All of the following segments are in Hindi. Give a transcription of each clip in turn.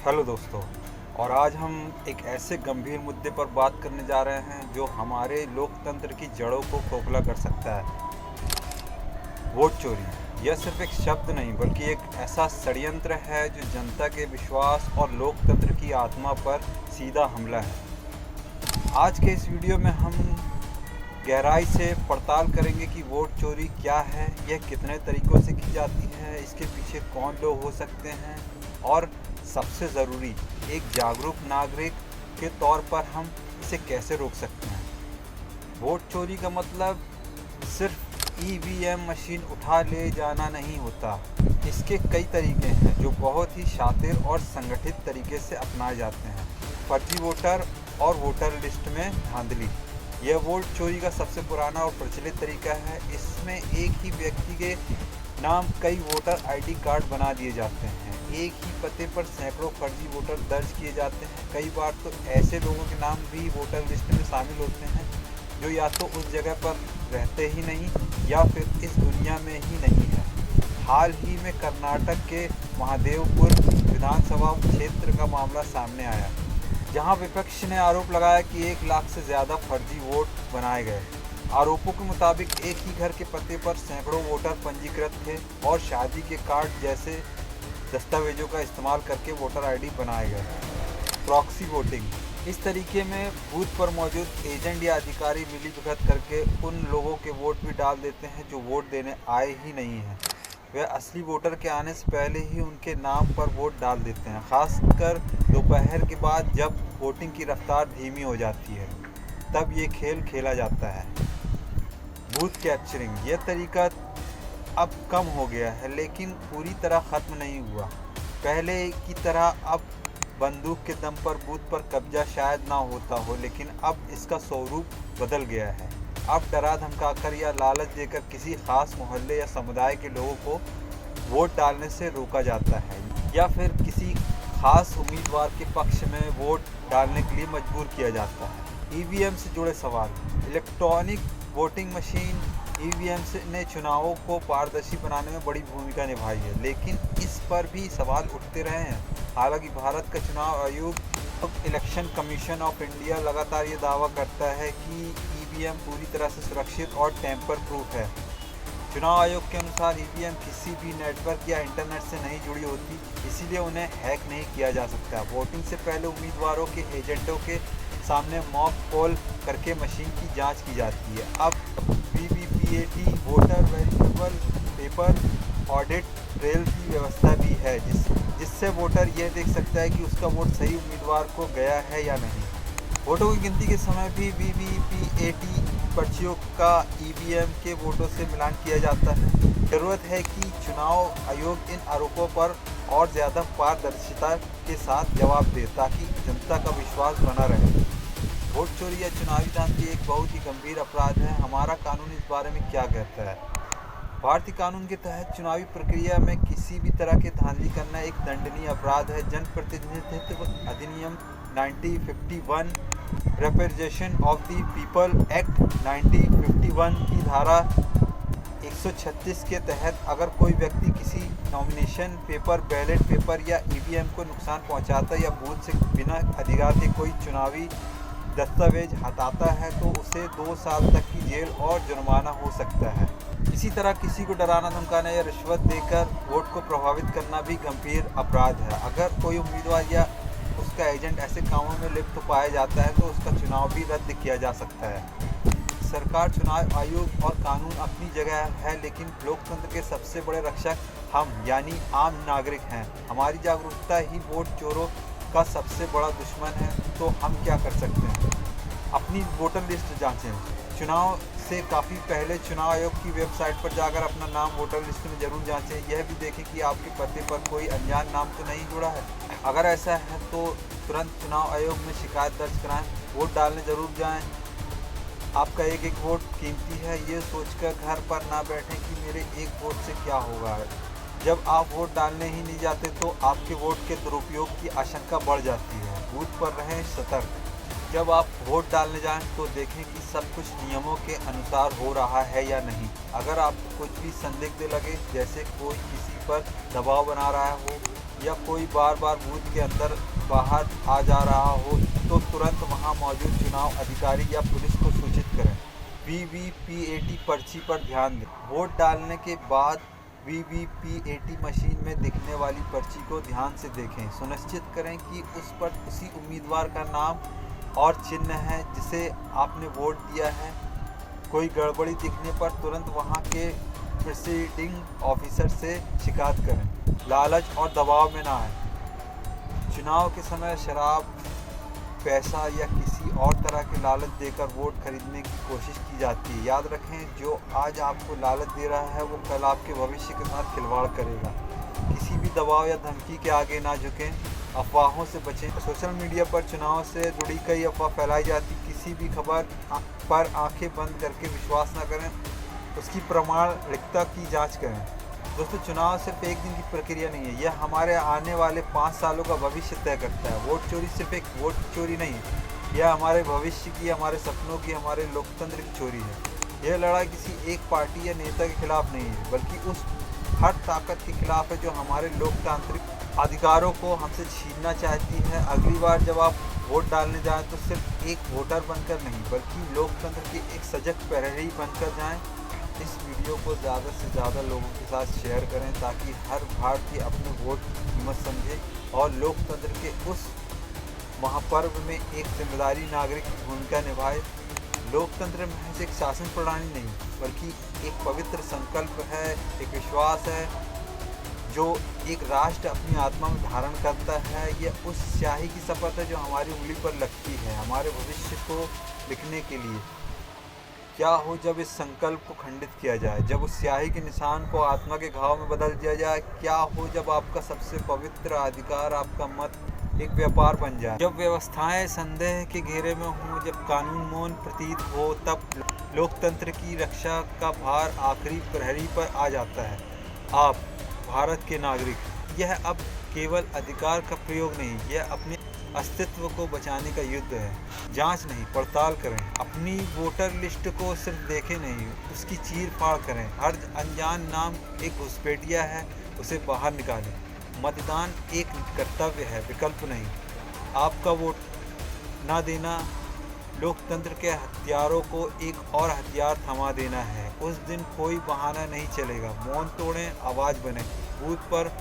हेलो दोस्तों। और आज हम एक ऐसे गंभीर मुद्दे पर बात करने जा रहे हैं जो हमारे लोकतंत्र की जड़ों को खोखला कर सकता है। वोट चोरी। यह सिर्फ एक शब्द नहीं बल्कि एक ऐसा षड्यंत्र है जो जनता के विश्वास और लोकतंत्र की आत्मा पर सीधा हमला है। आज के इस वीडियो में हम गहराई से पड़ताल करेंगे कि वोट चोरी क्या है, यह कितने तरीक़ों से की जाती है, इसके पीछे कौन लोग हो सकते हैं और सबसे ज़रूरी, एक जागरूक नागरिक के तौर पर हम इसे कैसे रोक सकते हैं। वोट चोरी का मतलब सिर्फ ईवीएम मशीन उठा ले जाना नहीं होता। इसके कई तरीके हैं जो बहुत ही शातिर और संगठित तरीके से अपनाए जाते हैं। फर्जी वोटर और वोटर लिस्ट में धांधली। यह वोट चोरी का सबसे पुराना और प्रचलित तरीका है। इसमें एक ही व्यक्ति के नाम कई वोटर आईडी कार्ड बना दिए जाते हैं। एक ही पते पर सैकड़ों फर्जी वोटर दर्ज किए जाते हैं। कई बार तो ऐसे लोगों के नाम भी वोटर लिस्ट में शामिल होते हैं जो या तो उस जगह पर रहते ही नहीं या फिर इस दुनिया में ही नहीं है। हाल ही में कर्नाटक के महादेवपुर विधानसभा क्षेत्र का मामला सामने आया, जहां विपक्ष ने आरोप लगाया कि 1 लाख से ज़्यादा फर्जी वोट बनाए गए। आरोपों के मुताबिक एक ही घर के पते पर सैकड़ों वोटर पंजीकृत थे और शादी के कार्ड जैसे दस्तावेजों का इस्तेमाल करके वोटर आईडी बनाए गए। Proxy voting. इस तरीके में बूथ पर मौजूद एजेंट या अधिकारी मिलीभगत करके उन लोगों के वोट भी डाल देते हैं जो वोट देने आए ही नहीं हैं। वे असली वोटर के आने से पहले ही उनके नाम पर वोट डाल देते हैं, खासकर दोपहर के बाद जब वोटिंग की रफ्तार धीमी हो जाती है। तब ये खेल खेला जाता है। Booth capturing. यह तरीका अब कम हो गया है लेकिन पूरी तरह ख़त्म नहीं हुआ। पहले की तरह अब बंदूक के दम पर बूथ पर कब्जा शायद ना होता हो, लेकिन अब इसका स्वरूप बदल गया है। अब डरा धमकाकर या लालच देकर किसी खास मोहल्ले या समुदाय के लोगों को वोट डालने से रोका जाता है या फिर किसी खास उम्मीदवार के पक्ष में वोट डालने के लिए मजबूर किया जाता है। ईवीएम से जुड़े सवाल। इलेक्ट्रॉनिक वोटिंग मशीन ईवीएम ने चुनावों को पारदर्शी बनाने में बड़ी भूमिका निभाई है, लेकिन इस पर भी सवाल उठते रहे हैं। हालांकि भारत का चुनाव आयोग, इलेक्शन कमीशन ऑफ इंडिया, लगातार ये दावा करता है कि ईवीएम पूरी तरह से सुरक्षित और टैंपर प्रूफ है। चुनाव आयोग के अनुसार ईवीएम किसी भी नेटवर्क या इंटरनेट से नहीं जुड़ी होती, इसीलिए उन्हें हैक नहीं किया जा सकता। वोटिंग से पहले उम्मीदवारों के एजेंटों के सामने मॉक पोल करके मशीन की जांच की जाती है। अब VVPAT voter variable paper audit trail की व्यवस्था भी है, जिससे वोटर यह देख सकता है कि उसका वोट सही उम्मीदवार को गया है या नहीं। वोटों की गिनती के समय भी वीवीपीएटी पर्चियों का ईवीएम के वोटों से मिलान किया जाता है। जरूरत है कि चुनाव आयोग इन आरोपों पर और ज़्यादा पारदर्शिता के साथ जवाब दे ताकि जनता का विश्वास बना रहे। वोट चोरी या चुनावी धांधली एक बहुत ही गंभीर अपराध है। हमारा कानून इस बारे में क्या कहता है? भारतीय कानून के तहत चुनावी प्रक्रिया में किसी भी तरह की धांधली करना एक दंडनीय अपराध है। जनप्रतिनिधित्व अधिनियम 1951, representation of the people act 1951 की धारा 136 के तहत अगर कोई व्यक्ति किसी नॉमिनेशन पेपर, बैलेट पेपर या ईवीएम को नुकसान पहुंचाता है या बूथ से बिना अधिकार के कोई चुनावी दस्तावेज हटाता है तो उसे 2 साल तक की जेल और जुर्माना हो सकता है। इसी तरह किसी को डराना, धमकाना या रिश्वत देकर वोट को प्रभावित करना भी गंभीर अपराध है। अगर कोई उम्मीदवार या उसका एजेंट ऐसे कामों में लिप्त पाया जाता है तो उसका चुनाव भी रद्द किया जा सकता है। सरकार, चुनाव आयोग और कानून अपनी जगह है, लेकिन लोकतंत्र के सबसे बड़े रक्षक हम यानी आम नागरिक हैं। हमारी जागरूकता ही वोट चोरों का सबसे बड़ा दुश्मन है। तो हम क्या कर सकते हैं? अपनी वोटर लिस्ट जांचें। चुनाव से काफ़ी पहले चुनाव आयोग की वेबसाइट पर जाकर अपना नाम वोटर लिस्ट में ज़रूर जांचें। यह भी देखें कि आपके पते पर कोई अनजान नाम तो नहीं जुड़ा है। अगर ऐसा है तो तुरंत चुनाव आयोग में शिकायत दर्ज कराएं। वोट डालने ज़रूर जाएं। आपका एक एक वोट कीमती है। ये सोचकर घर पर ना बैठें कि मेरे एक वोट से क्या होगा। जब आप वोट डालने ही नहीं जाते तो आपके वोट के दुरुपयोग की आशंका बढ़ जाती है। बूथ पर रहें सतर्क। जब आप वोट डालने जाएं तो देखें कि सब कुछ नियमों के अनुसार हो रहा है या नहीं। अगर आपको कुछ भी संदिग्ध लगे, जैसे कोई किसी पर दबाव बना रहा हो या कोई बार बार बूथ के अंदर बाहर आ जा रहा हो तो तुरंत वहां मौजूद चुनाव अधिकारी या पुलिस को सूचित करें। वीवीपीएटी पर्ची पर ध्यान दें। वोट डालने के बाद वीवीपीएटी मशीन में दिखने वाली पर्ची को ध्यान से देखें। सुनिश्चित करें कि उस पर उसी उम्मीदवार का नाम और चिन्ह है जिसे आपने वोट दिया है। कोई गड़बड़ी दिखने पर तुरंत वहां के प्रिसाइडिंग ऑफिसर से शिकायत करें। लालच और दबाव में ना आए। चुनाव के समय शराब, पैसा या किसी और तरह के लालच देकर वोट खरीदने की कोशिश की जाती है। याद रखें, जो आज आपको लालच दे रहा है वो कल आपके भविष्य के साथ खिलवाड़ करेगा। किसी भी दबाव या धमकी के आगे ना झुकें। अफवाहों से बचें। सोशल मीडिया पर चुनाव से जुड़ी कई अफवाह फैलाई जाती। किसी भी खबर पर आंखें बंद करके विश्वास न करें, उसकी प्रामाणिकता की जांच करें। दोस्तों, चुनाव सिर्फ एक दिन की प्रक्रिया नहीं है, यह हमारे आने वाले 5 सालों का भविष्य तय करता है। वोट चोरी सिर्फ एक वोट चोरी नहीं है, यह हमारे भविष्य की, हमारे सपनों की, हमारे लोकतंत्र की चोरी है। यह लड़ाई किसी एक पार्टी या नेता के खिलाफ नहीं है, बल्कि उस हर ताकत के खिलाफ है जो हमारे लोकतांत्रिक अधिकारों को हमसे छीनना चाहती है। अगली बार जब आप वोट डालने जाएं तो सिर्फ एक वोटर बनकर नहीं, बल्कि लोकतंत्र के एक सजग प्रहरी बनकर जाएं। इस वीडियो को ज़्यादा से ज़्यादा लोगों के साथ शेयर करें ताकि हर भारतीय अपने वोट की कीमत समझे और लोकतंत्र के उस महापर्व में एक जिम्मेदारी नागरिक की भूमिका निभाए। लोकतंत्र महज एक शासन प्रणाली नहीं, बल्कि एक पवित्र संकल्प है, एक विश्वास है जो एक राष्ट्र अपनी आत्मा में धारण करता है। यह उस स्याही की शपथ है जो हमारी उंगली पर लगती है, हमारे भविष्य को लिखने के लिए। क्या हो जब इस संकल्प को खंडित किया जाए, जब उस स्याही के निशान को आत्मा के घाव में बदल दिया जाए? क्या हो जब आपका सबसे पवित्र अधिकार, आपका मत, एक व्यापार बन जाए? जब व्यवस्थाएं संदेह के घेरे में हों, जब कानून मौन प्रतीत हो, तब लोकतंत्र की रक्षा का भार आखिरी प्रहरी पर आ जाता है। आप भारत के नागरिक, यह अब केवल अधिकार का प्रयोग नहीं, यह अपने अस्तित्व को बचाने का युद्ध है। जांच नहीं, पड़ताल करें। अपनी वोटर लिस्ट को सिर्फ देखें नहीं, उसकी चीर फाड़ करें। हर अनजान नाम एक घुसपैठिया है, उसे बाहर निकालें। मतदान एक कर्तव्य है, विकल्प नहीं। आपका वोट ना देना लोकतंत्र के हथियारों को एक और हथियार थमा देना है। उस दिन कोई बहाना नहीं चलेगा। मौन तोड़ें, आवाज़ बने। बूथ पर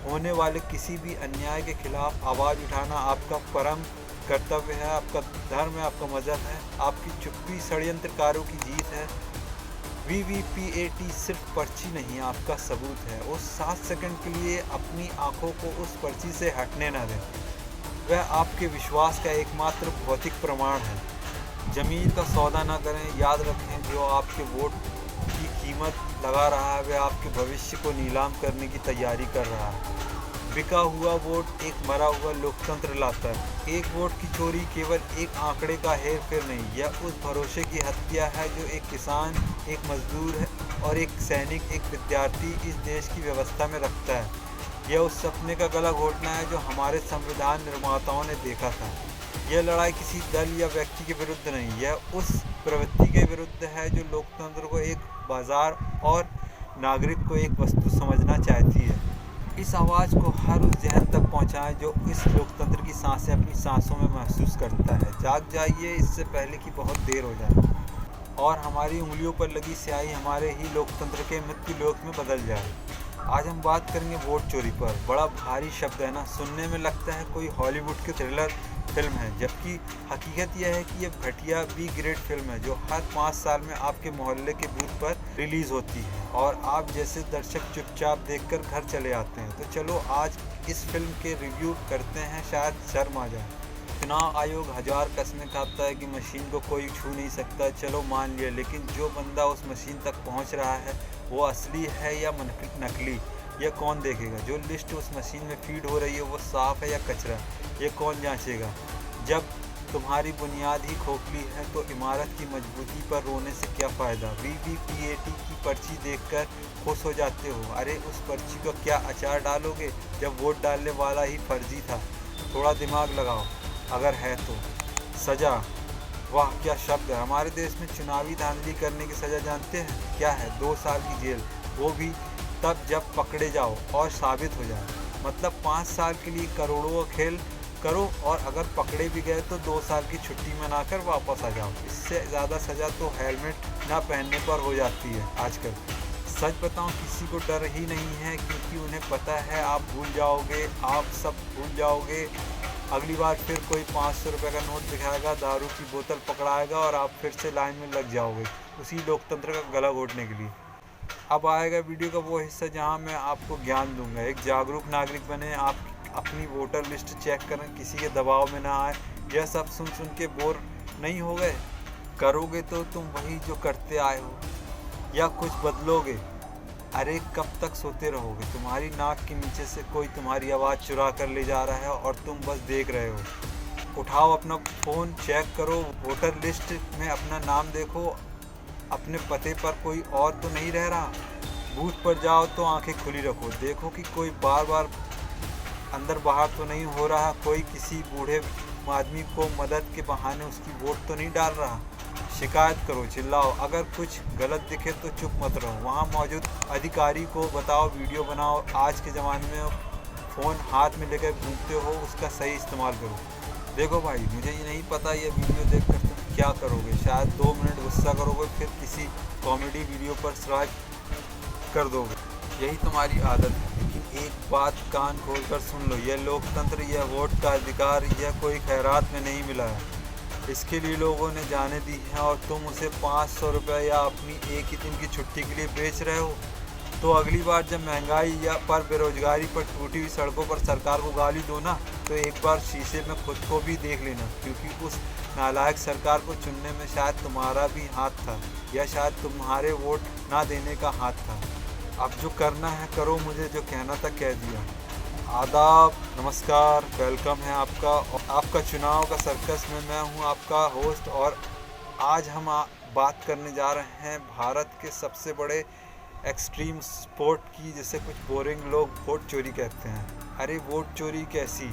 होने वाले किसी भी अन्याय के खिलाफ आवाज़ उठाना आपका परम कर्तव्य है, आपका धर्म है, आपका मजहब है। आपकी चुप्पी षड्यंत्रकारों की जीत है। वीवीपीएटी सिर्फ पर्ची नहीं, आपका सबूत है। उस 7 सेकंड के लिए अपनी आंखों को उस पर्ची से हटने न दें। वह आपके विश्वास का एकमात्र भौतिक प्रमाण है। ज़मीर का सौदा न करें। याद रखें, जो आपके वोट की कीमत लगा रहा है वह आपके भविष्य को नीलाम करने की तैयारी कर रहा है। बिका हुआ वोट एक मरा हुआ लोकतंत्र लाता है। एक वोट की चोरी केवल एक आंकड़े का हेर फेर नहीं, यह उस भरोसे की हत्या है जो एक किसान, एक मजदूर है और एक सैनिक, एक विद्यार्थी इस देश की व्यवस्था में रखता है। यह उस सपने का गला घोटना है जो हमारे संविधान निर्माताओं ने देखा था। यह लड़ाई किसी दल या व्यक्ति के विरुद्ध नहीं, यह उस प्रवृत्ति के विरुद्ध है जो लोकतंत्र को एक बाजार और नागरिक को एक वस्तु समझना चाहती है। इस आवाज़ को हर उस जहन तक पहुंचाएं जो इस लोकतंत्र की सांसें अपनी सांसों में महसूस करता है। जाग जाइए, इससे पहले कि बहुत देर हो जाए और हमारी उंगलियों पर लगी स्याही हमारे ही लोकतंत्र के मृत्यु लोक में बदल जाए। आज हम बात करेंगे वोट चोरी पर। बड़ा भारी शब्द है ना, सुनने में लगता है कोई हॉलीवुड की थ्रिलर फिल्म है, जबकि हकीकत यह है कि यह घटिया बी ग्रेड फिल्म है जो हर 5 साल में आपके मोहल्ले के बूथ पर रिलीज़ होती है और आप जैसे दर्शक चुपचाप देखकर घर चले आते हैं। तो चलो आज इस फिल्म के रिव्यू करते हैं, शायद शर्म आ जाए। चुनाव आयोग हजार कस्में खाता है कि मशीन को कोई छू नहीं सकता, चलो मान लिया, लेकिन जो बंदा उस मशीन तक पहुंच रहा है वो असली है या नकली, यह कौन देखेगा? जो लिस्ट उस मशीन में फीड हो रही है वो साफ़ है या कचरा, ये कौन जांचेगा? जब तुम्हारी बुनियाद ही खोखली है तो इमारत की मजबूती पर रोने से क्या फ़ायदा? वीवीपीएटी की पर्ची देखकर खुश हो जाते हो, अरे उस पर्ची को क्या अचार डालोगे जब वोट डालने वाला ही फर्जी था? थोड़ा दिमाग लगाओ अगर है तो। सज़ा, वाह क्या शब्द है। हमारे देश में चुनावी धांधली करने की सज़ा जानते हैं क्या है? 2 साल की जेल, वो भी तब जब पकड़े जाओ और साबित हो जाए। मतलब 5 साल के लिए करोड़ों का खेल करो और अगर पकड़े भी गए तो 2 साल की छुट्टी मनाकर वापस आ जाओ। इससे ज़्यादा सज़ा तो हेलमेट ना पहनने पर हो जाती है आजकल। सच बताऊं, किसी को डर ही नहीं है, क्योंकि उन्हें पता है आप भूल जाओगे, आप सब भूल जाओगे। अगली बार फिर कोई 500 रुपये का नोट दिखाएगा, दारू की बोतल पकड़ाएगा और आप फिर से लाइन में लग जाओगे उसी लोकतंत्र का गला घोटने के लिए। अब आएगा वीडियो का वो हिस्सा जहां मैं आपको ज्ञान दूंगा। एक जागरूक नागरिक बने, आप अपनी वोटर लिस्ट चेक करें, किसी के दबाव में ना आए। यह सब सुन सुन के बोर नहीं हो गए? करोगे तो तुम वही जो करते आए हो या कुछ बदलोगे? अरे कब तक सोते रहोगे? तुम्हारी नाक के नीचे से कोई तुम्हारी आवाज़ चुरा कर ले जा रहा है और तुम बस देख रहे हो। उठाओ अपना फ़ोन, चेक करो, वोटर लिस्ट में अपना नाम देखो, अपने पते पर कोई और तो नहीं रह रहा। बूथ पर जाओ तो आंखें खुली रखो, देखो कि कोई बार बार अंदर बाहर तो नहीं हो रहा, कोई किसी बूढ़े आदमी को मदद के बहाने उसकी वोट तो नहीं डाल रहा। शिकायत करो, चिल्लाओ, अगर कुछ गलत दिखे तो चुप मत रहो, वहाँ मौजूद अधिकारी को बताओ, वीडियो बनाओ। आज के ज़माने में फ़ोन हाथ में लेकर घूमते हो, उसका सही इस्तेमाल करो। देखो भाई, मुझे ये नहीं पता ये वीडियो देखकर तुम क्या करोगे। शायद 2 मिनट गुस्सा करोगे, फिर किसी कॉमेडी वीडियो पर स्वाइप कर दोगे, यही तुम्हारी आदत है। लेकिन एक बात कान खोलकर सुन लो, यह लोकतंत्र, यह वोट का अधिकार, यह कोई खैरात में नहीं मिला है। इसके लिए लोगों ने जाने दी है और तुम उसे 500 रुपये या अपनी एक ही दिन की छुट्टी के लिए बेच रहे हो। तो अगली बार जब महंगाई या पर बेरोजगारी पर टूटी हुई सड़कों पर सरकार को गाली दो ना, तो एक बार शीशे में खुद को भी देख लेना, क्योंकि उस नालायक सरकार को चुनने में शायद तुम्हारा भी हाथ था, या शायद तुम्हारे वोट ना देने का हाथ था। अब जो करना है करो, मुझे जो कहना था कह दिया। आदाब, नमस्कार, वेलकम है आपका और आपका चुनाव का सर्कस में मैं हूं आपका होस्ट। और आज हम बात करने जा रहे हैं भारत के सबसे बड़े एक्सट्रीम स्पोर्ट की, जिसे कुछ बोरिंग लोग वोट चोरी कहते हैं। अरे वोट चोरी कैसी?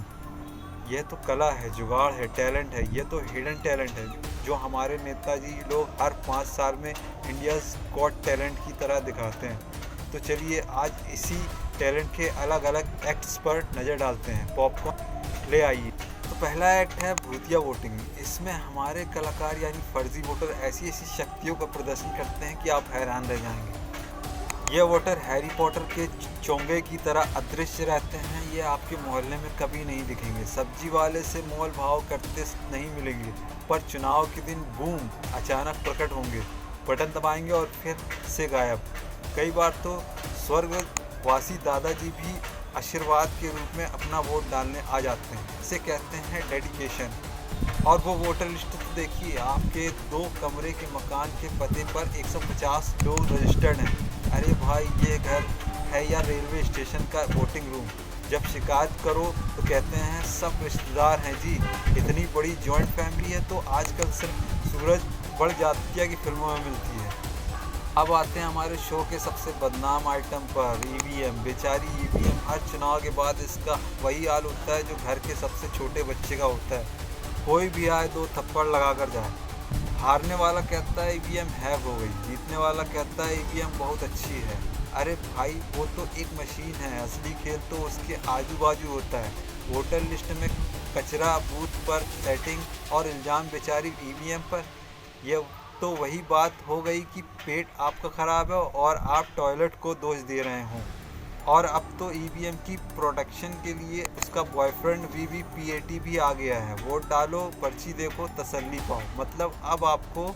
यह तो कला है, जुगाड़ है, टैलेंट है। यह तो हिडन टैलेंट है जो हमारे नेताजी लोग हर 5 साल में इंडियाज़ गॉट टैलेंट की तरह दिखाते हैं। तो चलिए आज इसी टैलेंट के अलग अलग एक्ट्स पर नज़र डालते हैं। पॉपकॉर्न ले आइए। तो पहला एक्ट है भूतिया वोटिंग। इसमें हमारे कलाकार यानी फर्जी वोटर ऐसी ऐसी शक्तियों का प्रदर्शन करते हैं कि आप हैरान रह जाएंगे। ये वोटर हैरी पॉटर के चोंगे की तरह अदृश्य रहते हैं। ये आपके मोहल्ले में कभी नहीं दिखेंगे, सब्जी वाले से मोल भाव करते नहीं मिलेंगे, पर चुनाव के दिन बूम अचानक प्रकट होंगे, बटन दबाएंगे और फिर से गायब। कई बार तो स्वर्गवासी दादाजी भी आशीर्वाद के रूप में अपना वोट डालने आ जाते हैं। इसे कहते हैं डेडिकेशन। और वो वोटर लिस्ट तो देखिए, आपके 2 कमरे के मकान के पते पर 150 लोग रजिस्टर्ड हैं। अरे भाई, ये घर है या रेलवे स्टेशन का वोटिंग रूम? जब शिकायत करो तो कहते हैं सब रिश्तेदार हैं जी। इतनी बड़ी जॉइंट फैमिली है तो आजकल सिर्फ सूरज बढ़ जातिया की फिल्मों में मिलती है। अब आते हैं हमारे शो के सबसे बदनाम आइटम पर, ईवीएम। बेचारी ईवीएम, हर चुनाव के बाद इसका वही हाल होता है जो घर के सबसे छोटे बच्चे का होता है। कोई भी आए 2 थप्पड़ लगा कर जाए। हारने वाला कहता है ईवीएम हैक हो गई, जीतने वाला कहता है ईवीएम बहुत अच्छी है। अरे भाई, वो तो एक मशीन है, असली खेल तो उसके आजू बाजू होता है। वोटर लिस्ट में कचरा, बूथ पर सेटिंग और इल्ज़ाम बेचारी ईवीएम पर। यह तो वही बात हो गई कि पेट आपका ख़राब है और आप टॉयलेट को दोष दे रहे हों। और अब तो ईवीएम की प्रोटेक्शन के लिए उसका बॉयफ्रेंड वीवीपीएटी भी आ गया है। वोट डालो, पर्ची देखो, तसल्ली पाओ। मतलब अब आपको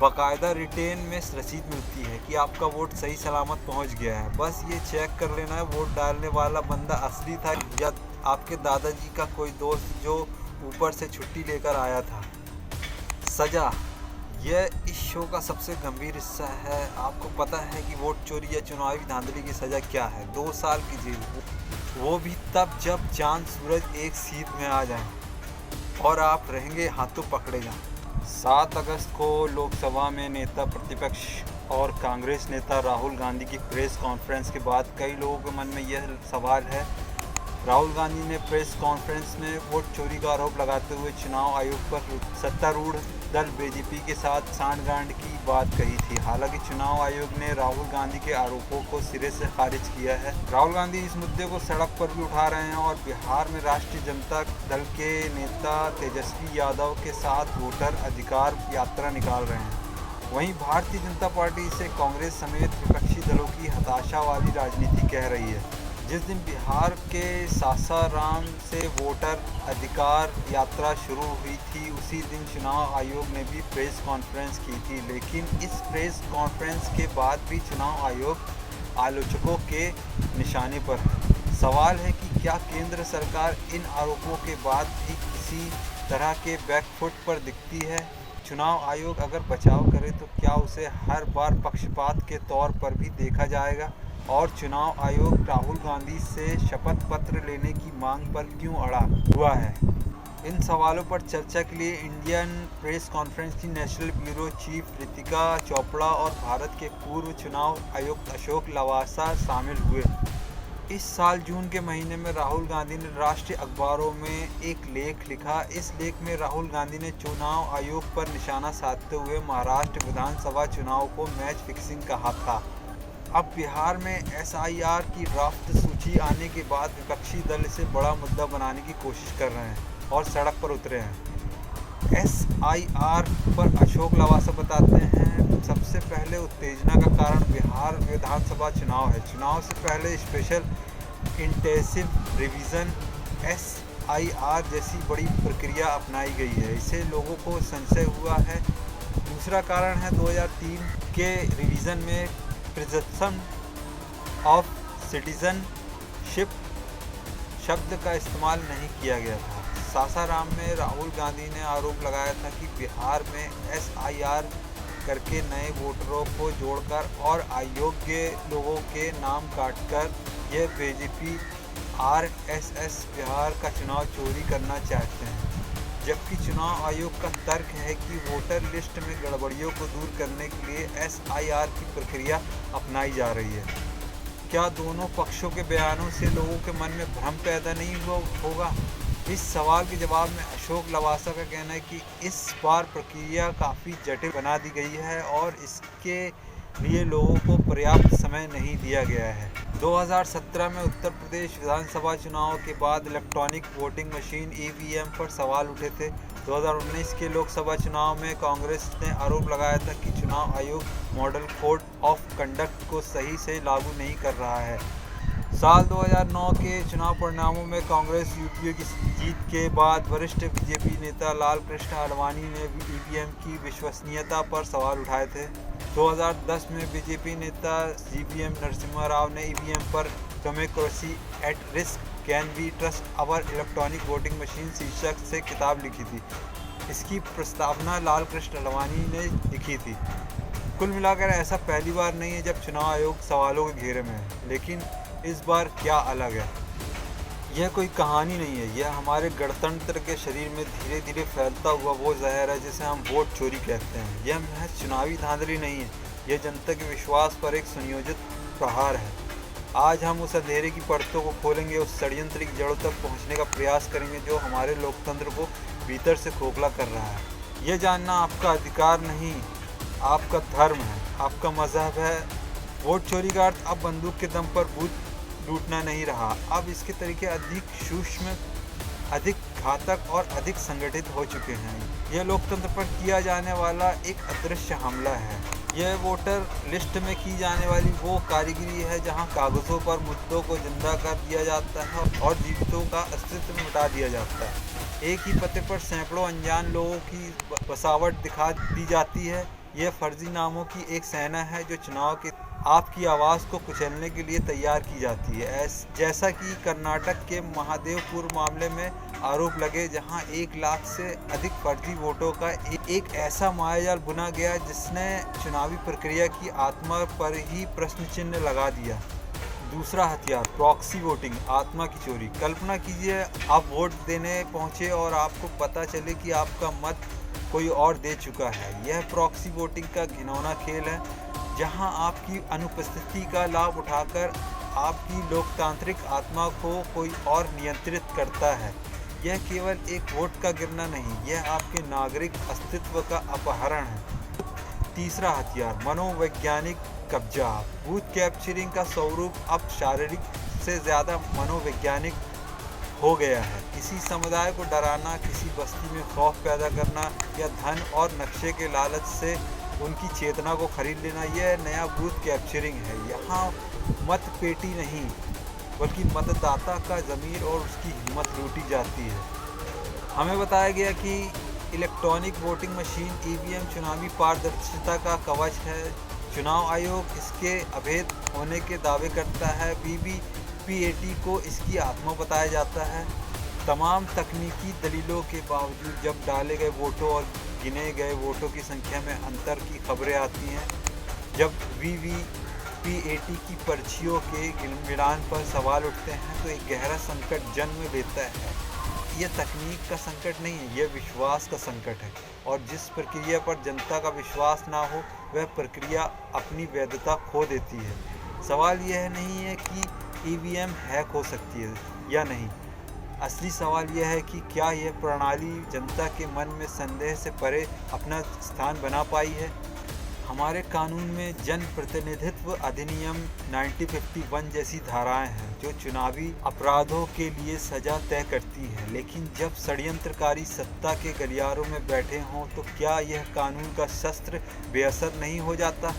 बाकायदा रिटेन में रसीद मिलती है कि आपका वोट सही सलामत पहुंच गया है। बस ये चेक कर लेना है वोट डालने वाला बंदा असली था या आपके दादाजी का कोई दोस्त जो ऊपर से छुट्टी लेकर आया था। सज़ा, यह इस शो का सबसे गंभीर हिस्सा है। आपको पता है कि वोट चोरी या चुनावी धांधली की सज़ा क्या है? 2 साल की जेल, वो भी तब जब चांद सूरज एक सीध में आ जाए और आप रहेंगे हाथों पकड़े जाएं। 7 अगस्त को लोकसभा में नेता प्रतिपक्ष और कांग्रेस नेता राहुल गांधी की प्रेस कॉन्फ्रेंस के बाद कई लोगों के मन में यह सवाल है, राहुल गांधी ने प्रेस कॉन्फ्रेंस में वोट चोरी का आरोप लगाते हुए चुनाव आयोग पर सत्तारूढ़ दल बीजेपी के साथ सांठगांठ की बात कही थी। हालांकि चुनाव आयोग ने राहुल गांधी के आरोपों को सिरे से खारिज किया है। राहुल गांधी इस मुद्दे को सड़क पर भी उठा रहे हैं और बिहार में राष्ट्रीय जनता दल के नेता तेजस्वी यादव के साथ वोटर अधिकार यात्रा निकाल रहे हैं। वहीं भारतीय जनता पार्टी इसे कांग्रेस समेत विपक्षी दलों की हताशा वाली राजनीति कह रही है। जिस दिन बिहार के सासाराम से वोटर अधिकार यात्रा शुरू हुई थी, उसी दिन चुनाव आयोग ने भी प्रेस कॉन्फ्रेंस की थी। लेकिन इस प्रेस कॉन्फ्रेंस के बाद भी चुनाव आयोग आलोचकों के निशाने पर है। सवाल है कि क्या केंद्र सरकार इन आरोपों के बाद भी किसी तरह के बैकफुट पर दिखती है? चुनाव आयोग अगर बचाव करे तो क्या उसे हर बार पक्षपात के तौर पर भी देखा जाएगा? और चुनाव आयोग राहुल गांधी से शपथ पत्र लेने की मांग पर क्यों अड़ा हुआ है? इन सवालों पर चर्चा के लिए इंडियन प्रेस कॉन्फ्रेंस की national bureau chief Ritika Chopra और भारत के पूर्व चुनाव आयुक्त अशोक लवासा शामिल हुए। इस साल जून के महीने में राहुल गांधी ने राष्ट्रीय अखबारों में एक लेख लिखा। इस लेख में राहुल गांधी ने चुनाव आयोग पर निशाना साधते हुए महाराष्ट्र विधानसभा चुनाव को मैच फिक्सिंग कहा था। अब बिहार में SIR की ड्राफ्ट सूची आने के बाद विपक्षी दल इसे बड़ा मुद्दा बनाने की कोशिश कर रहे हैं और सड़क पर उतरे हैं। SIR पर अशोक लवासा बताते हैं, सबसे पहले उत्तेजना का कारण बिहार विधानसभा चुनाव है। चुनाव से पहले स्पेशल इंटेंसिव रिवीजन SIR जैसी बड़ी प्रक्रिया अपनाई गई है, इससे लोगों को संशय हुआ है। दूसरा कारण है 2003 के रिवीजन में प्रिजम्पशन ऑफ सिटीजनशिप शब्द का इस्तेमाल नहीं किया गया था। सासाराम में राहुल गांधी ने आरोप लगाया था कि बिहार में SIR करके नए वोटरों को जोड़कर और अयोग्य लोगों के नाम काटकर यह बीजेपी RSS बिहार का चुनाव चोरी करना चाहते हैं। जबकि चुनाव आयोग का तर्क है कि वोटर लिस्ट में गड़बड़ियों को दूर करने के लिए SIR की प्रक्रिया अपनाई जा रही है। क्या दोनों पक्षों के बयानों से लोगों के मन में भ्रम पैदा नहीं होगा? इस सवाल के जवाब में अशोक लवासा का कहना है कि इस बार प्रक्रिया काफ़ी जटिल बना दी गई है और इसके लिए लोगों को पर्याप्त समय नहीं दिया गया है। 2017 में उत्तर प्रदेश विधानसभा चुनाव के बाद इलेक्ट्रॉनिक वोटिंग मशीन EVM पर सवाल उठे थे। 2019 के लोकसभा चुनाव में कांग्रेस ने आरोप लगाया था कि चुनाव आयोग मॉडल कोड ऑफ कंडक्ट को सही से लागू नहीं कर रहा है। साल 2009 के चुनाव परिणामों में कांग्रेस UPA की जीत के बाद वरिष्ठ BJP नेता लाल कृष्ण आडवाणी ने EVM की विश्वसनीयता पर सवाल उठाए थे। 2010 में BJP नेता GVM नरसिम्हा राव ने EVM पर democracy at risk can we trust our electronic voting machine शीर्षक से किताब लिखी थी। इसकी प्रस्तावना लाल कृष्ण आडवाणी ने लिखी थी। कुल मिलाकर ऐसा पहली बार नहीं है जब चुनाव आयोग सवालों के घेरे में है, लेकिन इस बार क्या अलग है? यह कोई कहानी नहीं है, यह हमारे गणतंत्र के शरीर में धीरे धीरे फैलता हुआ वो जहर है जिसे हम वोट चोरी कहते हैं। यह महज चुनावी धांधली नहीं है, यह जनता के विश्वास पर एक सुनियोजित प्रहार है। आज हम उस अंधेरे की परतों को खोलेंगे, उस षड्यंत्र की जड़ों तक पहुंचने का प्रयास करेंगे जो हमारे लोकतंत्र को भीतर से खोखला कर रहा है। यह जानना आपका अधिकार नहीं, आपका धर्म है, आपका मजहब है। वोट चोरी का अर्थ अब बंदूक के दम पर बूथ लूटना नहीं रहा, अब इसके तरीके अधिक सूक्ष्म, अधिक घातक और अधिक संगठित हो चुके हैं। यह लोकतंत्र पर किया जाने वाला एक अदृश्य हमला है। यह वोटर लिस्ट में की जाने वाली वो कारीगरी है जहां कागजों पर मुद्दों को जिंदा कर दिया जाता है और जीवितों का अस्तित्व मिटा दिया जाता है। एक ही पते पर सैकड़ों अनजान लोगों की बसावट दिखा दी जाती है। यह फर्जी नामों की एक सेना है जो चुनाव के आपकी आवाज़ को कुचलने के लिए तैयार की जाती है। जैसा कि कर्नाटक के महादेवपुर मामले में आरोप लगे, जहां 1 लाख से अधिक फर्जी वोटों का एक ऐसा मायाजाल बुना गया जिसने चुनावी प्रक्रिया की आत्मा पर ही प्रश्न चिन्ह लगा दिया। दूसरा हथियार प्रॉक्सी वोटिंग, आत्मा की चोरी। कल्पना कीजिए आप वोट देने पहुंचे और आपको पता चले कि आपका मत कोई और दे चुका है। यह प्रॉक्सी वोटिंग का घिनौना खेल है जहां आपकी अनुपस्थिति का लाभ उठाकर आपकी लोकतांत्रिक आत्मा को कोई और नियंत्रित करता है। यह केवल एक वोट का गिरना नहीं, यह आपके नागरिक अस्तित्व का अपहरण है। तीसरा हथियार, मनोवैज्ञानिक कब्जा। बूथ कैप्चरिंग का स्वरूप अब शारीरिक से ज़्यादा मनोवैज्ञानिक हो गया है। किसी समुदाय को डराना, किसी बस्ती में खौफ पैदा करना या धन और नक्शे के लालच से उनकी चेतना को खरीद लेना, यह नया बूथ कैप्चरिंग है। यहाँ मत पेटी नहीं बल्कि मतदाता का ज़मीर और उसकी हिम्मत लूटी जाती है। हमें बताया गया कि इलेक्ट्रॉनिक वोटिंग मशीन ईवीएम चुनावी पारदर्शिता का कवच है। चुनाव आयोग इसके अभेद होने के दावे करता है। वीवीपीएटी को इसकी आत्मा बताया जाता है। तमाम तकनीकी दलीलों के बावजूद जब डाले गए वोटों और गिने गए वोटों की संख्या में अंतर की खबरें आती हैं, जब वीवीपीएटी की पर्चियों के मिलान पर सवाल उठते हैं, तो एक गहरा संकट जन्म लेता है। यह तकनीक का संकट नहीं है, यह विश्वास का संकट है। और जिस प्रक्रिया पर जनता का विश्वास ना हो, वह प्रक्रिया अपनी वैधता खो देती है। सवाल यह नहीं है कि ईवीएम हैक हो सकती है या नहीं, असली सवाल यह है कि क्या यह प्रणाली जनता के मन में संदेह से परे अपना स्थान बना पाई है। हमारे कानून में जन प्रतिनिधित्व अधिनियम 1951 जैसी धाराएं हैं जो चुनावी अपराधों के लिए सजा तय करती है, लेकिन जब षड्यंत्रकारी सत्ता के गलियारों में बैठे हों तो क्या यह कानून का शस्त्र बेअसर नहीं हो जाता।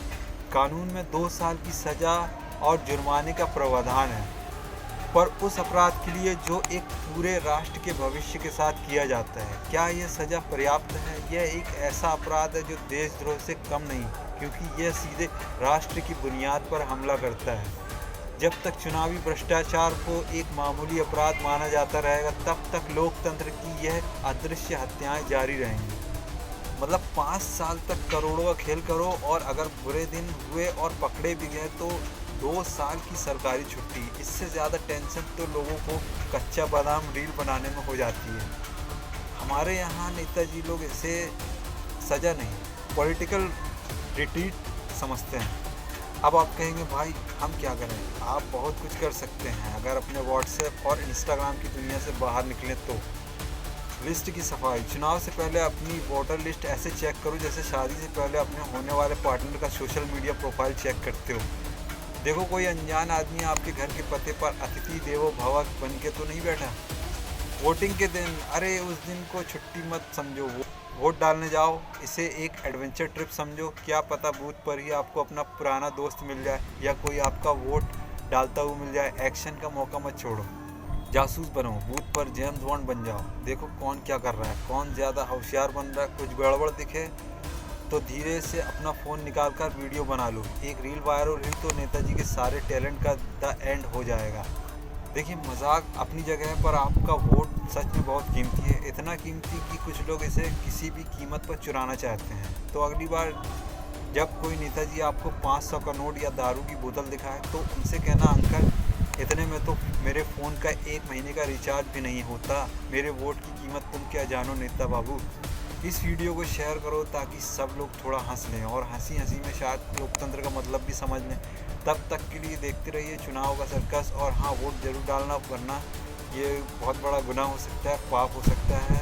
कानून में 2 साल की सजा और जुर्माने का प्रावधान है, पर उस अपराध के लिए जो एक पूरे राष्ट्र के भविष्य के साथ किया जाता है। क्या यह सज़ा पर्याप्त है? यह एक ऐसा अपराध है जो देशद्रोह से कम नहीं, क्योंकि यह सीधे राष्ट्र की बुनियाद पर हमला करता है। जब तक चुनावी भ्रष्टाचार को एक मामूली अपराध माना जाता रहेगा, तब तक लोकतंत्र की यह अदृश्य हत्याएं जारी रहेंगी। मतलब 5 साल तक करोड़ों का खेल करो और अगर बुरे दिन हुए और पकड़े भी गए तो 2 साल की सरकारी छुट्टी। इससे ज़्यादा टेंशन तो लोगों को कच्चा बादाम रील बनाने में हो जाती है। हमारे यहाँ नेताजी लोग इसे सज़ा नहीं, पॉलिटिकल रिट्रीट समझते हैं। अब आप कहेंगे भाई हम क्या करें? आप बहुत कुछ कर सकते हैं अगर अपने व्हाट्सएप और इंस्टाग्राम की दुनिया से बाहर निकलें तो। लिस्ट की सफाई। चुनाव से पहले अपनी वोटर लिस्ट ऐसे चेक करो जैसे शादी से पहले अपने होने वाले पार्टनर का सोशल मीडिया प्रोफाइल चेक करते हो। देखो कोई अनजान आदमी आपके घर के पते पर अतिथि देवो भव बन के तो नहीं बैठा। वोटिंग के दिन, अरे उस दिन को छुट्टी मत समझो, वोट डालने जाओ, इसे एक एडवेंचर ट्रिप समझो। क्या पता बूथ पर ही आपको अपना पुराना दोस्त मिल जाए या कोई आपका वोट डालता हुआ मिल जाए। एक्शन का मौका मत छोड़ो, जासूस बनो, बूथ पर जेम्स बॉन्ड बन जाओ। देखो कौन क्या कर रहा है, कौन ज़्यादा होशियार बन रहा है। कुछ गड़बड़ दिखे तो धीरे से अपना फ़ोन निकाल कर वीडियो बना लो। एक रील वायरल हुई तो नेताजी के सारे टैलेंट का द एंड हो जाएगा। देखिए मजाक अपनी जगह है, पर आपका वोट सच में बहुत कीमती है। इतना कीमती कि कुछ लोग इसे किसी भी कीमत पर चुराना चाहते हैं। तो अगली बार जब कोई नेताजी आपको 500 का नोट या दारू की बोतल दिखाए तो उनसे कहना, अंकल इतने में तो मेरे फ़ोन का 1 महीने का रिचार्ज भी नहीं होता, मेरे वोट की कीमत तुम क्या जानो नेता बाबू। इस वीडियो को शेयर करो ताकि सब लोग थोड़ा हंस लें और हंसी हंसी में शायद लोकतंत्र का मतलब भी समझ लें। तब तक के लिए देखते रहिए चुनाव का सर्कस। और हाँ, वोट जरूर डालना, वरना ये बहुत बड़ा गुनाह हो सकता है, पाप हो सकता है।